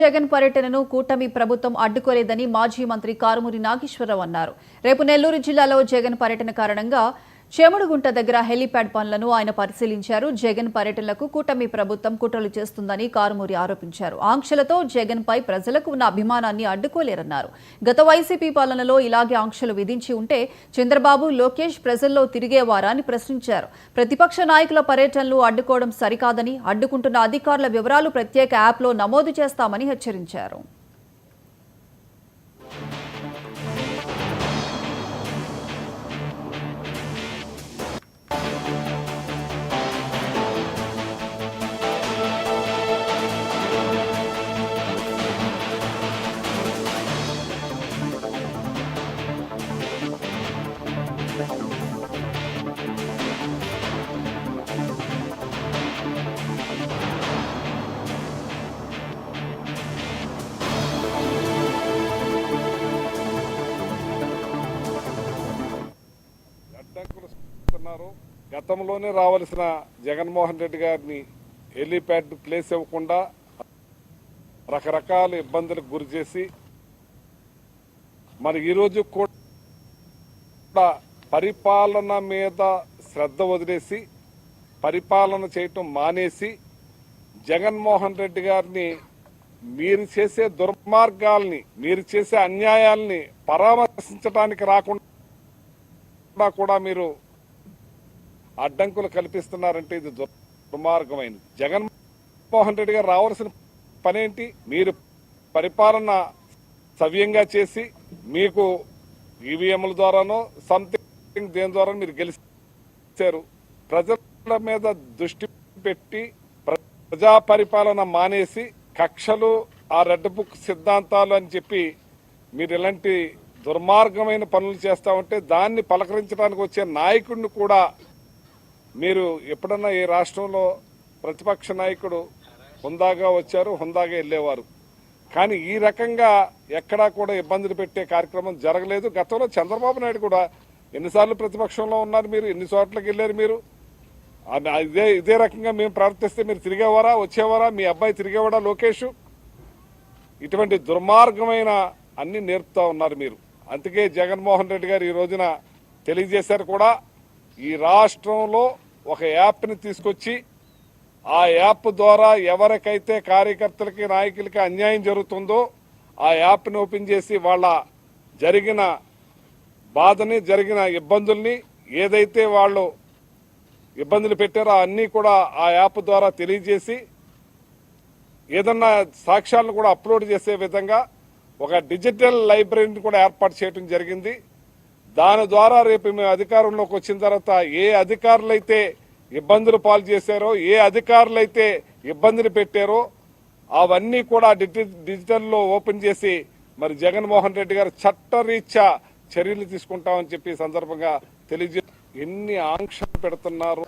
జగన్ పర్యటనను కూటమి ప్రభుత్వం అడ్డుకోలేదని మాజీ మంత్రి కారుమూరి నాగేశ్వరరావు అన్నారు. రేపు నెల్లూరు జిల్లాలో జగన్ పర్యటన కారణంగా చేమడుగుంట దగ్గర హెలీప్యాడ్ పనులను ఆయన పరిశీలించారు. జగన్ పర్యటనలకు కూటమి ప్రభుత్వం కుట్రలు చేస్తుందని కారుమూరి ఆరోపించారు. ఆంక్షలతో జగన్ పై ప్రజలకు ఉన్న అభిమానాన్ని అడ్డుకోలేరన్నారు. గత వైసీపీ పాలనలో ఇలాగే ఆంక్షలు విధించి ఉంటే చంద్రబాబు, లోకేష్ ప్రజల్లో తిరిగేవారని ప్రశ్నించారు. ప్రతిపక్ష నాయకుల పర్యటనలు అడ్డుకోవడం సరికాదని, అడ్డుకుంటున్న అధికారుల వివరాలు ప్రత్యేక యాప్లో నమోదు చేస్తామని హెచ్చరించారు. గతంలోనే రావాల్సిన జగన్మోహన్ రెడ్డి గారిని హెలీప్యాడ్ ప్లేస్ ఇవ్వకుండా రకరకాల ఇబ్బందులకు గురి చేసి మరి ఈరోజు కూడా పరిపాలన మీద శ్రద్ధ వదిలేసి పరిపాలన చేయటం మానేసి జగన్మోహన్ రెడ్డి గారిని మీరు చేసే దుర్మార్గాల్ని, మీరు చేసే అన్యాయాల్ని పరామర్శించడానికి రాకుండా కూడా మీరు అడ్డంకులు కల్పిస్తున్నారంటే ఇది దుర్మార్గమైనది. జగన్మోహన్ రెడ్డి గారు రావాల్సిన పనేంటి? మీరు పరిపాలన సవ్యంగా చేసి మీకు ఈవీఎంల ద్వారానో సంథింగ్ దేని ద్వారా మీరు గెలిచారు. ప్రజల మీద దృష్టి పెట్టి ప్రజా పరిపాలన మానేసి కక్షలు, ఆ రెడ్ బుక్ సిద్ధాంతాలు అని చెప్పి మీరు ఇలాంటి దుర్మార్గమైన పనులు చేస్తా ఉంటే దాన్ని పలకరించడానికి వచ్చే నాయకుడిని కూడా మీరు ఎప్పుడన్నా ఈ రాష్ట్రంలో ప్రతిపక్ష నాయకుడు హుందాగా వచ్చారు, హుందాగా వెళ్ళేవారు. కానీ ఈ రకంగా ఎక్కడా కూడా ఇబ్బందులు పెట్టే కార్యక్రమం జరగలేదు. గతంలో చంద్రబాబు నాయుడు కూడా ఎన్నిసార్లు ప్రతిపక్షంలో ఉన్నారు, మీరు ఎన్ని చోట్లకి వెళ్ళారు, మీరు ఇదే రకంగా మేము ప్రవర్తిస్తే మీరు తిరిగేవారా, వచ్చేవారా? మీ అబ్బాయి తిరిగేవాడా లోకేష్? ఇటువంటి దుర్మార్గమైన అన్ని నేర్పుతా ఉన్నారు మీరు. అందుకే జగన్మోహన్ రెడ్డి గారు ఈ రోజున తెలియజేశారు కూడా, ఈ రాష్ట్రంలో ఒక యాప్ని తీసుకొచ్చి ఆ యాప్ ద్వారా ఎవరికైతే కార్యకర్తలకి, నాయకులకి అన్యాయం జరుగుతుందో ఆ యాప్ని ఓపెన్ చేసి వాళ్ళ జరిగిన బాధని, జరిగిన ఇబ్బందుల్ని, ఏదైతే వాళ్ళు ఇబ్బందులు పెట్టారో అన్నీ కూడా ఆ యాప్ ద్వారా తెలియజేసి ఏదన్నా సాక్ష్యాలను కూడా అప్లోడ్ చేసే విధంగా ఒక డిజిటల్ లైబ్రరీని కూడా ఏర్పాటు చేయడం జరిగింది. దాని ద్వారా రేపు మేము అధికారంలోకి వచ్చిన తర్వాత ఏ అధికారులైతే ఇబ్బందులు పాలు చేశారో, ఏ అధికారులైతే ఇబ్బందులు పెట్టారో అవన్నీ కూడా డిజిటల్లో ఓపెన్ చేసి మరి జగన్మోహన్ రెడ్డి గారు చట్టరీత్యా చర్యలు తీసుకుంటామని చెప్పి సందర్భంగా తెలియజే. ఎన్ని ఆంక్షలు పెడుతున్నారు.